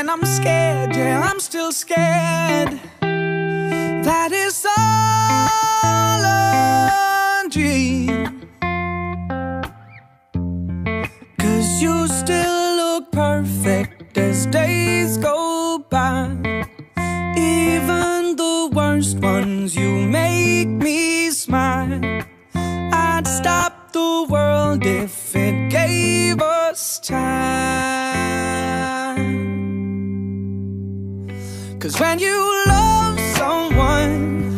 And I'm scared, yeah, I'm still scared that it's all a dream. 'Cause you still look perfect as days go by. Even the worst ones, you make me smile. I'd stop the world if it gave us time. 'Cause when you love someone,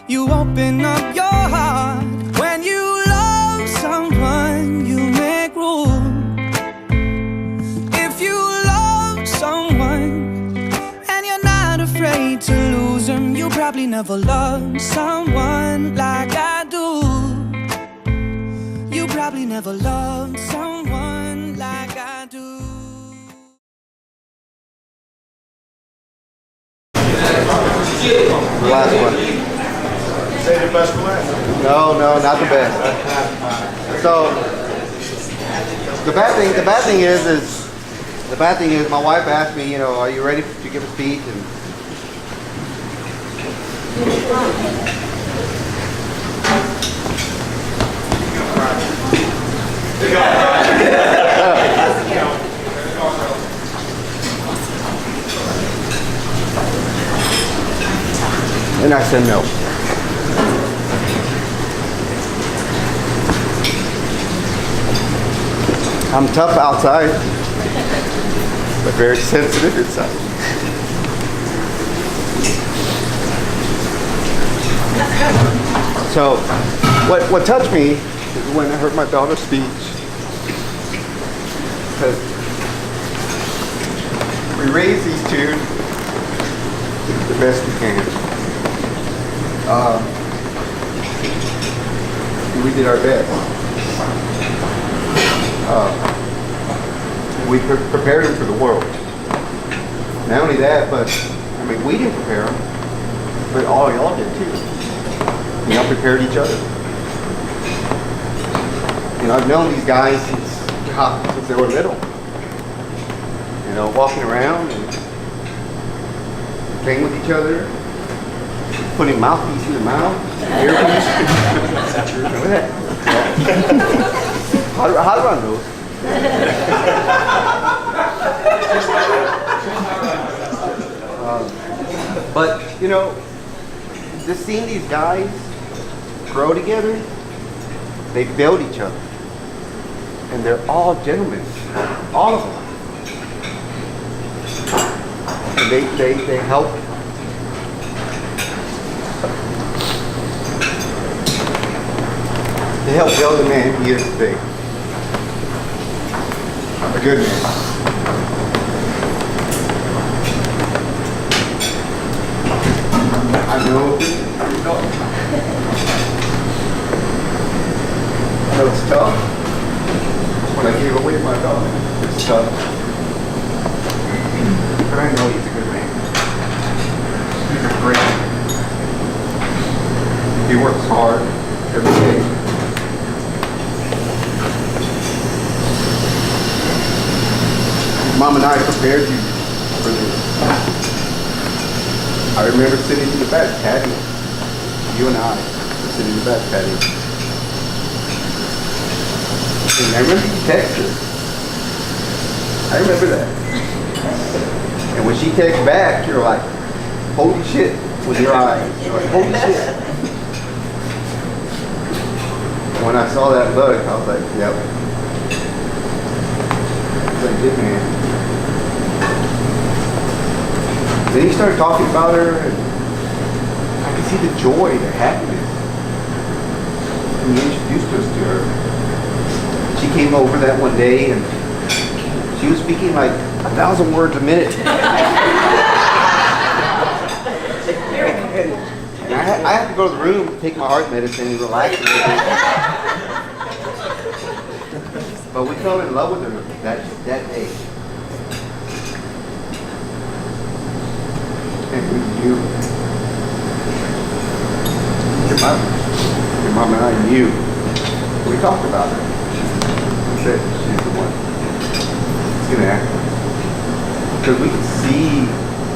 you open up your heart. When you love someone, you make room. If you love someone and you're not afraid to lose them, you probably never loved someone like I do. You probably never loved someone like I do. The last one. Say the best one. No, not the best. So the bad thing is my wife asked me, are you ready to give a speech? And and I said no. I'm tough outside, but very sensitive inside. So, what touched me is when I heard my daughter's speech. Because we raised these two the best we can. We did our best. We prepared them for the world. Not only that, but we didn't prepare them, but all y'all did too. Y'all prepared each other. I've known these guys since they were little. Walking around and playing with each other, putting mouthpiece in their mouth, earpiece. Remember that? How do I know? But just seeing these guys grow together, they build each other, and they're all gentlemen, all of them, and they help. They help build the man he is today. A good man. I know it's tough. When I gave away my dog, it's tough. But I know he's a good man. He's a great man. He works hard every day. Mom and I prepared you for this. I remember sitting in the back patio. You and I were sitting in the back patio. And I remember you texted. I remember that. And when she texted back, you were like, holy shit, with your eyes. You're like, holy shit. And when I saw that look, I was like, yep. It's like, good man. Then he started talking about her, and I could see the joy, the happiness. And he introduced us to her. She came over that one day, and she was speaking like 1,000 words a minute. And I had to go to the room, take my heart medicine, and relax a little bit. But we fell in love with her that day. And you, your mom and I knew. We talked about her. We said she's the one. She's gonna act. Because we can see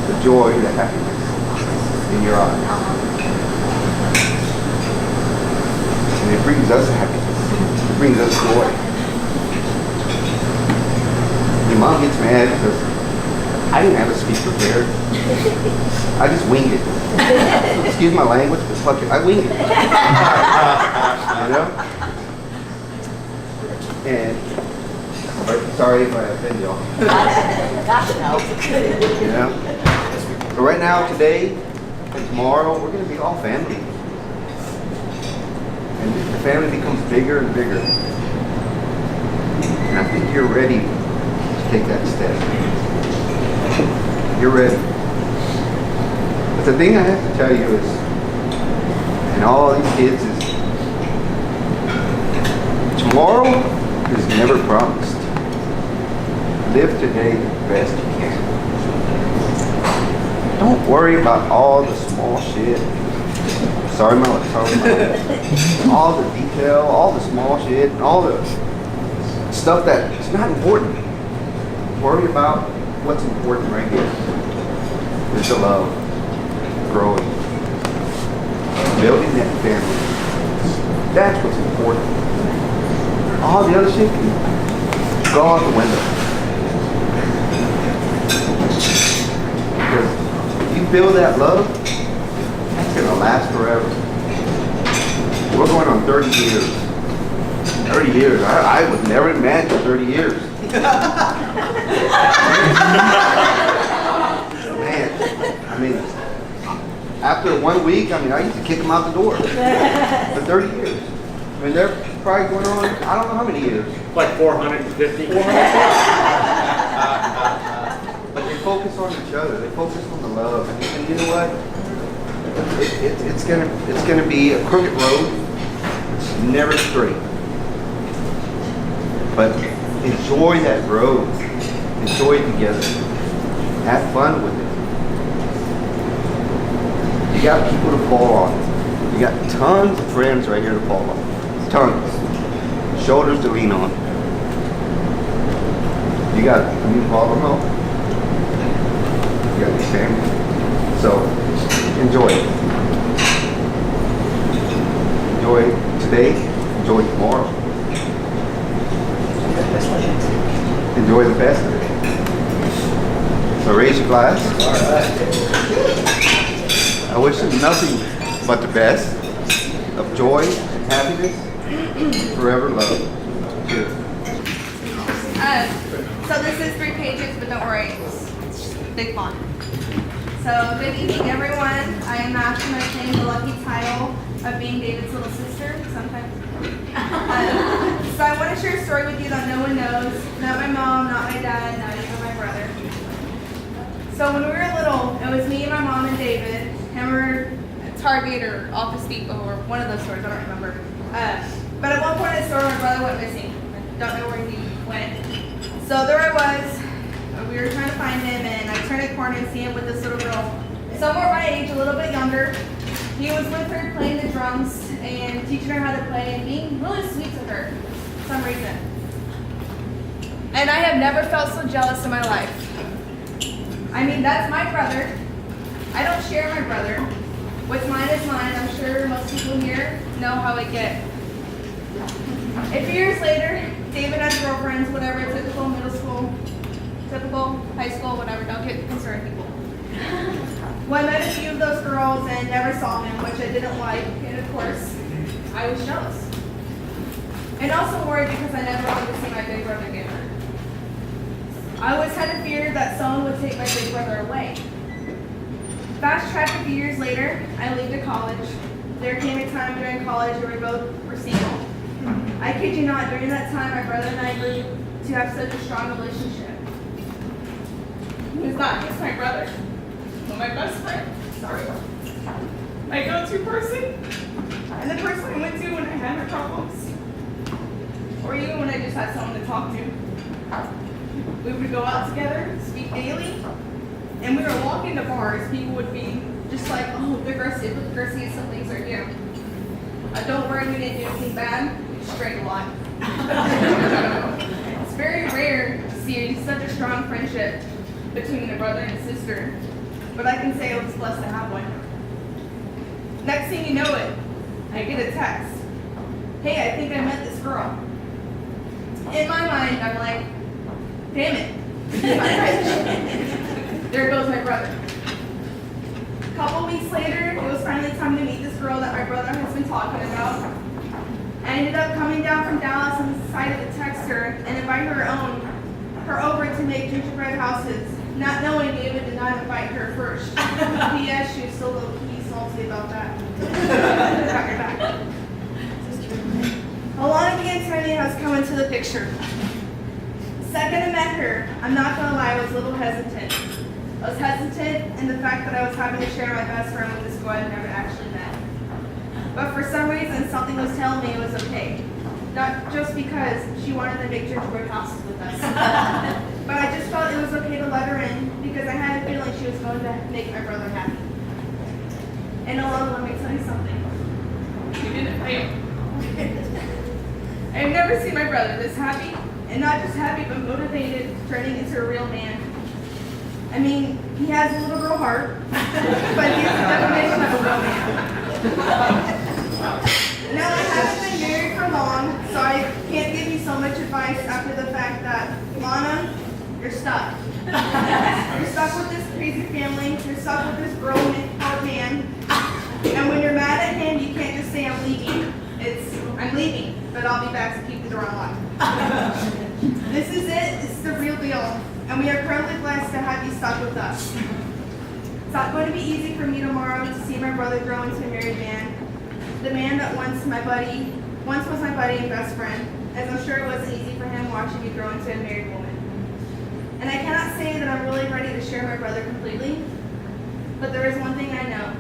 the joy, the happiness in your eyes. And it brings us happiness. It brings us joy. Your mom gets mad because I didn't have a speech prepared. I just winged it. Excuse my language, but fuck it, I winged it. You know? And sorry if I offend y'all. You know? But right now, today, and tomorrow, we're going to be all family. And the family becomes bigger and bigger. And I think you're ready to take that step. You're ready. But the thing I have to tell you is, and all these kids is, tomorrow is never promised. Live today the best you can. Don't worry about all the small shit. Sorry, all the detail, all the small shit, and all the stuff that's not important. Worry about what's important right here. Is the love, growing, building that family. That's what's important. All the other shit can go out the window. Because if you build that love, that's going to last forever. We're going on 30 years. 30 years. I would never imagine 30 years. Man, I mean, after 1 week, I used to kick them out the door. For 30 years. I mean, they're probably going on, I don't know how many years. Like 450. But they focus on each other. They focus on the love. And you know what? It's gonna be a crooked road. It's never straight. But enjoy that road. Enjoy it together. Have fun with it. You got people to fall on. You got tons of friends right here to fall on. Tons. Shoulders to lean on. You got me to fall on. You got your family. So enjoy it. Enjoy today. Enjoy tomorrow. Enjoy the best of it. So raise your glass. All right. I wish them nothing but the best of joy and happiness, forever love. Cheers. So this is 3 pages, but don't worry, it's big font. So good evening, everyone. I am Ashley, and I claim the lucky title of being David's little sister. Sometimes. So I want to share a story with you that no one knows. Not my mom, not my dad, not even my brother. So when we were little, it was me and my mom and David, and we were at Target or Office Depot or one of those stores, I don't remember. But at one point in the store, my brother went missing. I don't know where he went. So there I was. We were trying to find him, and I turned a corner and see him with this little girl, somewhere my age, a little bit younger. He was with her playing the drums and teaching her how to play and being really sweet to her for some reason. And I have never felt so jealous in my life. I mean, that's my brother. I don't share my brother. What's mine is mine. I'm sure most people here know how it gets. A few years later, David has girlfriends, whatever, typical middle school, typical high school, whatever, don't get concerned, people. Well, I met a few of those girls and never saw him, which I didn't like, and of course, I was jealous. And also worried because I never wanted to see my big brother get hurt. I always had a fear that someone would take my big brother away. Fast track a few years later, I leave to college. There came a time during college where we both were single. I kid you not, during that time, my brother and I grew to have such a strong relationship. He's not just my brother, but my best friend. Sorry. My go-to person, and the person I went to when I had my problems, or even when I just had someone to talk to. We would go out together, speak daily, and we were walking to bars. People would be just like, "Oh, they're Garcia, look, Garcia, some things are here." Don't worry, we didn't do anything bad. We strayed a lot. It's very rare to see such a strong friendship between a brother and a sister, but I can say I was blessed to have one. Next thing you know it, I get a text. Hey, I think I met this girl. In my mind, I'm like, damn it. There goes my brother. A couple weeks later, it was finally time to meet this girl that my brother has been talking about. I ended up coming down from Dallas and decided to text her and invite her over to make gingerbread houses, not knowing David did not invite her first. P.S. She was still a little key salty about that. Got your back. Alana Antonio has come into the picture. The second I met her, I'm not gonna lie, I was a little hesitant. I was hesitant in the fact that I was having to share my best friend with this girl I've never actually met. But for some reason, something was telling me it was okay. Not just because she wanted to make gingerbread houses with us. But I just felt it was okay to let her in because I had a feeling she was going to make my brother happy. And Alana, let me tell you something. You didn't fail. I've never seen my brother this happy, and not just happy, but motivated, turning into a real man. I mean, he has a little girl heart, but he's the definition of a real man. Now, I haven't been married for long, so I can't give you so much advice after the fact that, Lana, you're stuck. You're stuck with this crazy family, you're stuck with this grown man, and when you're mad at him, you can't just say, I'm leaving. I'm leaving, but I'll be back to keep the door unlocked. This is it. This is the real deal. And we are currently blessed to have you stuck with us. It's not going to be easy for me tomorrow to see my brother grow into a married man. The man that once was my buddy and best friend, as I'm sure it wasn't easy for him watching me grow into a married woman. And I cannot say that I'm really ready to share my brother completely, but there is one thing I know.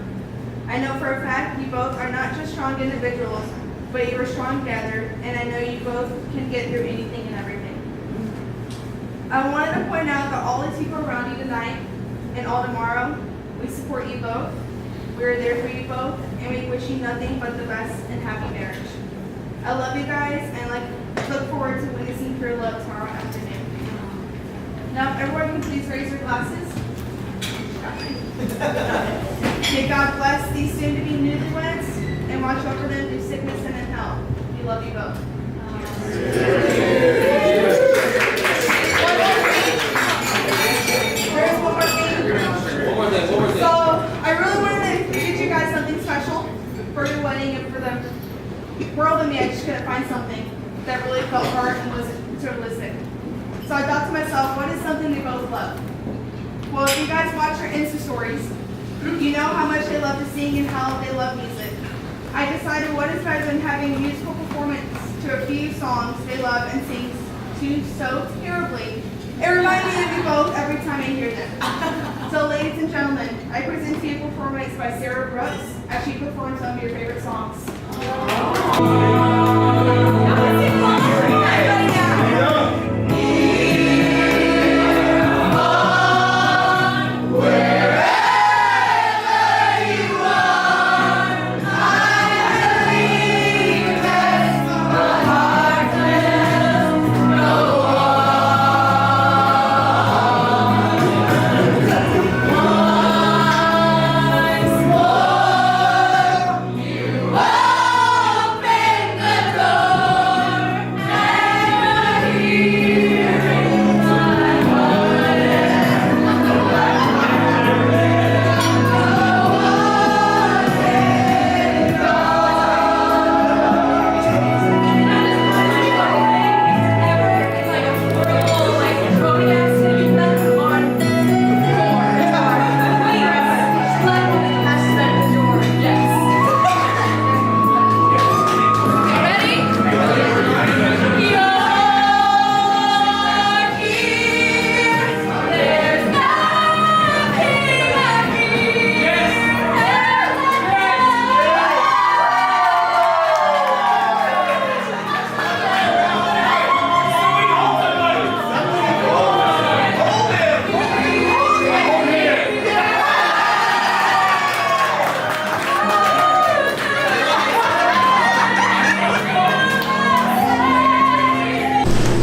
I know for a fact you both are not just strong individuals, but you are strong together, and I know you both can get through anything and everything. I wanted to point out that all the people around you tonight and all tomorrow, we support you both. We are there for you both, and we wish you nothing but the best and happy marriage. I love you guys, and look forward to witnessing pure love tomorrow afternoon. Now, if everyone can please raise your glasses. May God bless these soon-to-be newlyweds and watch over them through sickness and in health. We love you both. There's one more thing. So, I really wanted to get you guys something special for your wedding and for the world of me. I just couldn't find something that really felt hard and was realistic. So I thought to myself, what is something we both love? Well, if you guys watch our Insta stories, you know how much they love to sing and how they love music. I decided what is better than having a musical performance to a few songs they love and sing to so terribly. It reminds me of you both every time I hear them. So ladies and gentlemen, I present to you a performance by Sarah Brooks as she performs some of your favorite songs.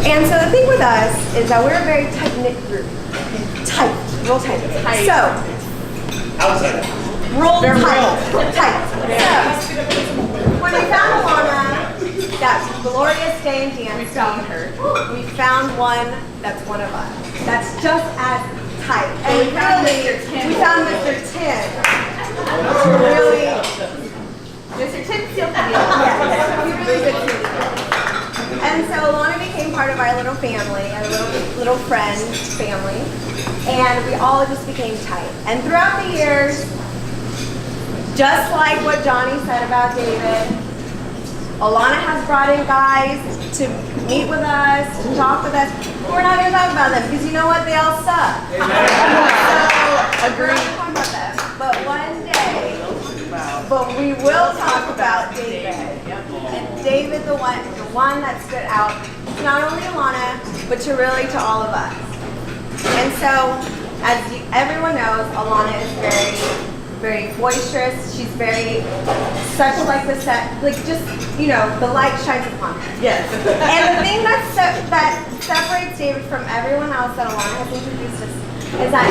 And so the thing with us is that we're a very tight-knit group. Tight. Real tight. So, Outside. real tight. So, when we found Alana, that glorious day in dance, we found one that's one of us. That's just as tight. And we found Mr. Tin. Really, Mr. Tin sealed the deal. yeah, he really did sealed the deal. And so Alana became part of our little family, our little friend family, and we all just became tight. And throughout the years, just like what Johnny said about David, Alana has brought in guys to meet with us, to talk with us. We're not going to talk about them because you know what? They all suck. So, we're not going to talk about them. But one day, we will talk about David. And David, the one that stood out, not only Alana, but to all of us. And so, as everyone knows, Alana is very boisterous. She's such like the set, like just, the light shines upon her. Yes. And the thing that separates David from everyone else that Alana has introduced us is that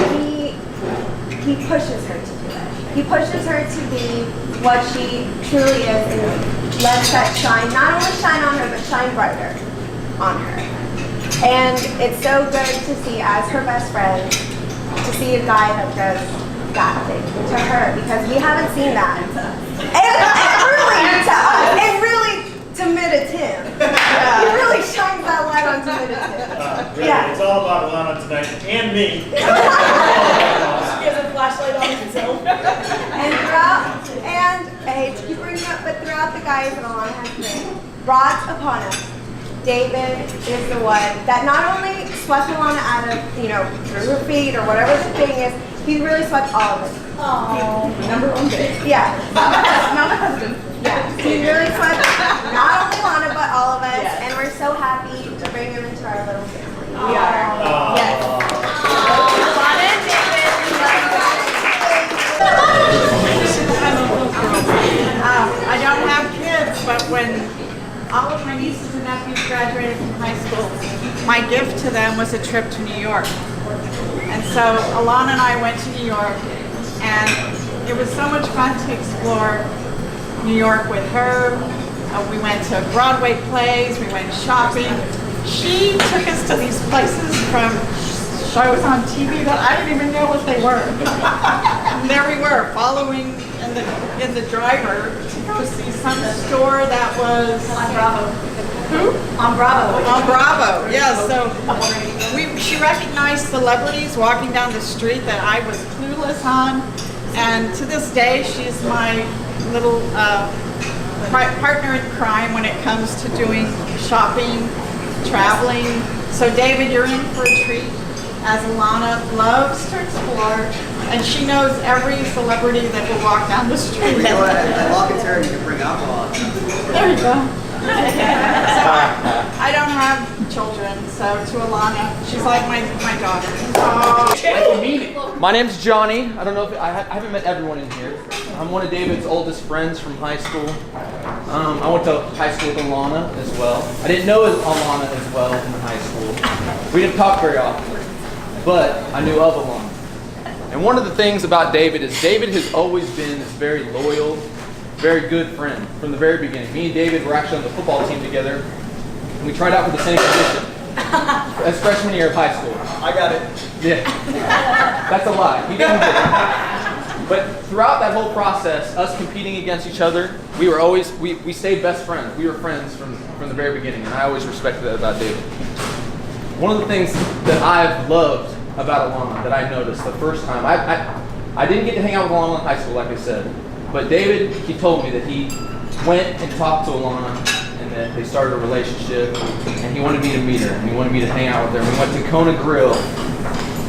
he pushes her to do it. He pushes her to be what she truly is and lets that shine, not only shine on her, but shine brighter on her. And it's so good to see, as her best friend, to see a guy that does that thing to her, because we haven't seen that. And really to us, and really to Tim. He really shines that light on Tim. Really, Yeah. it's all about Alana tonight, and me. He has a flashlight on himself. And I hate to keep bringing up, but throughout the guys that Alana has brought upon us, David is the one that not only swept Alana out of, through her feet or whatever the thing is, he really swept all of us. Oh, number one babe. Yeah. Not my husband. Yeah. He really swept not only Alana, but all of us. Yes. And we're so happy to bring him into our little family. We are. Yes. Alana and David, we love you guys. I don't have kids, but when all of my nieces and nephews graduated from high school, my gift to them was a trip to New York. And so Alana and I went to New York, and it was so much fun to explore New York with her. We went to Broadway plays, we went shopping. She took us to these places from shows on TV that I didn't even know what they were. And there we were, following in the driver to go see some store that was On Bravo. who? On Bravo. On Bravo, yes. So she recognized celebrities walking down the street that I was clueless on, and to this day, she's my little partner in crime when it comes to doing shopping, traveling. So David, you're in for a treat, as Alana loves to explore, and she knows every celebrity that will walk down the street. As long as her, you can bring alcohol. There you go. So I don't have children, so to Alana, she's like my daughter. My name's Johnny. I don't know if I haven't met everyone in here. I'm one of David's oldest friends from high school. I went to high school with Alana as well. I didn't know Alana as well in high school. We didn't talk very often, but I knew of Alana. And one of the things about David is David has always been this very loyal, very good friend from the very beginning. Me and David were actually on the football team together, and we tried out for the same position as freshman year of high school. I got it. Yeah, that's a lie. He didn't get it. But throughout that whole process, us competing against each other, we were always we stayed best friends. We were friends from the very beginning, and I always respected that about David. One of the things that I've loved about Alana that I noticed the first time, I didn't get to hang out with Alana in high school, like I said. But David, he told me that he went and talked to Alana and that they started a relationship, and he wanted me to meet her and he wanted me to hang out with her. We went to Kona Grill,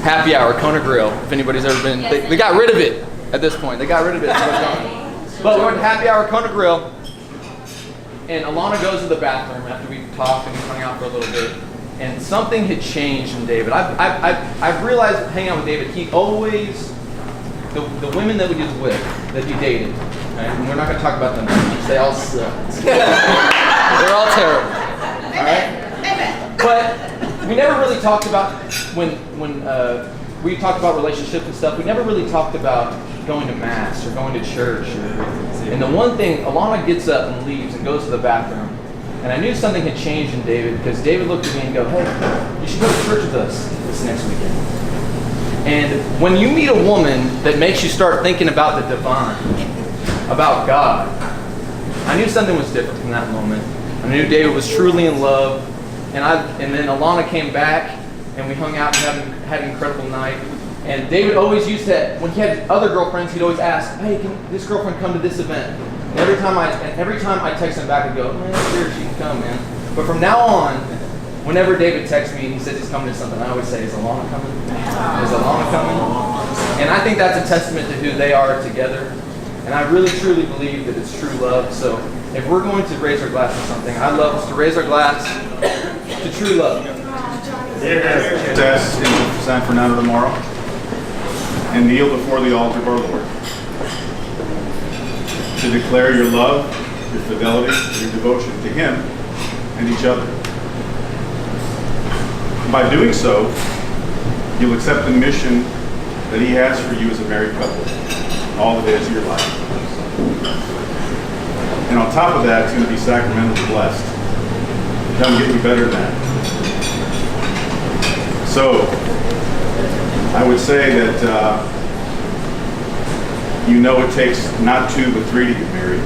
happy hour, Kona Grill, if anybody's ever been. They got rid of it at this point. They got rid of it. But we went to happy hour, Kona Grill, and Alana goes to the bathroom after we talked and we hung out for a little bit, and something had changed in David. I've realized that hanging out with David, he always, the women that we was with, that he dated, right? And we're not going to talk about them because they all suck. They're all terrible. All right? But we never really talked about when we talked about relationships and stuff. We never really talked about going to mass or going to church. And the one thing, Alana gets up and leaves and goes to the bathroom. And I knew something had changed in David because David looked at me and go, hey, you should go to church with us this next weekend. And when you meet a woman that makes you start thinking about the divine, about God, I knew something was different from that moment. I knew David was truly in love. And then Alana came back and we hung out and had an incredible night. And David always used to, when he had other girlfriends, he'd always ask, hey, can this girlfriend come to this event? And every time I text him back, I'd go, man, sure, she can come, man. But from now on, whenever David texts me and he says he's coming to something, I always say, is Alana coming? Is Alana coming? And I think that's a testament to who they are together. And I really, truly believe that it's true love. So if we're going to raise our glass to something, I'd love us to raise our glass to true love. Test in San Fernando tomorrow and kneel before the altar of our Lord to declare your love, your fidelity, your devotion to Him and each other. By doing so, you'll accept the mission that He has for you as a married couple all the days of your life. And on top of that, it's going to be sacramentally blessed. It doesn't get any better than that. So, I would say that you know it takes not 2 but 3 to get married.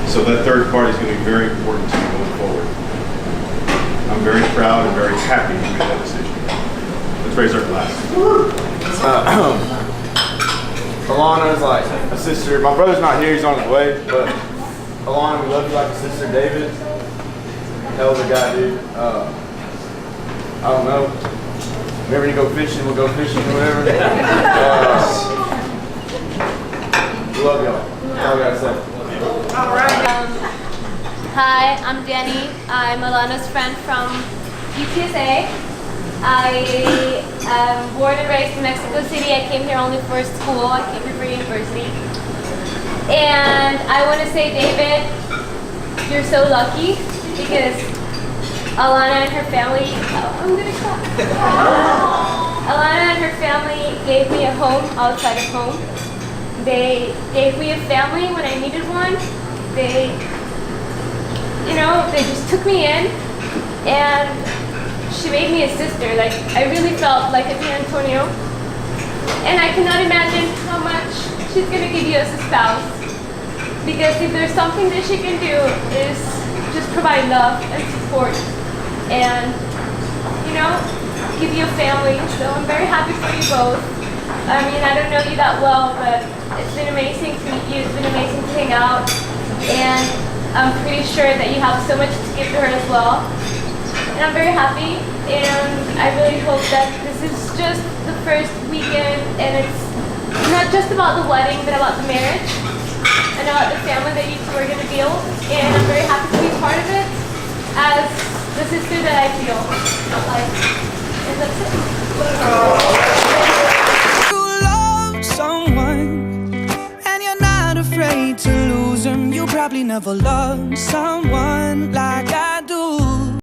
So that third party is going to be very important to you going forward. I'm very proud and very happy you made that decision. Let's raise our glass. Alana is like a sister. My brother's not here, he's on his way, but Alana, we love you like a sister. David, hell of a guy, dude. I don't know. Whenever you go fishing, we'll go fishing or whatever. We love y'all. That's all I gotta say. All right. Hi, I'm Danny. I'm Alana's friend from UTSA. I am born and raised in Mexico City. I came here only for school. I came here for university. And I want to say, David, you're so lucky because Alana and her family, I'm going to cry. Alana and her family gave me a home outside of home. They gave me a family when I needed one. They just took me in, and she made me a sister. Like, I really felt like a San Antonio. And I cannot imagine how much she's gonna give you as a spouse. Because if there's something that she can do is just provide love and support and, give you a family. So I'm very happy for you both. I mean, I don't know you that well, but it's been amazing to meet you. It's been amazing to hang out. And I'm pretty sure that you have so much to give to her as well. And I'm very happy. And I really hope that this is just the first weekend and it's not just about the wedding, but about the marriage and about the family that you two are going to build. And I'm very happy to be part of it as the sister that I feel like. And that's it. You love someone and you're not afraid to lose them. You probably never loved someone like I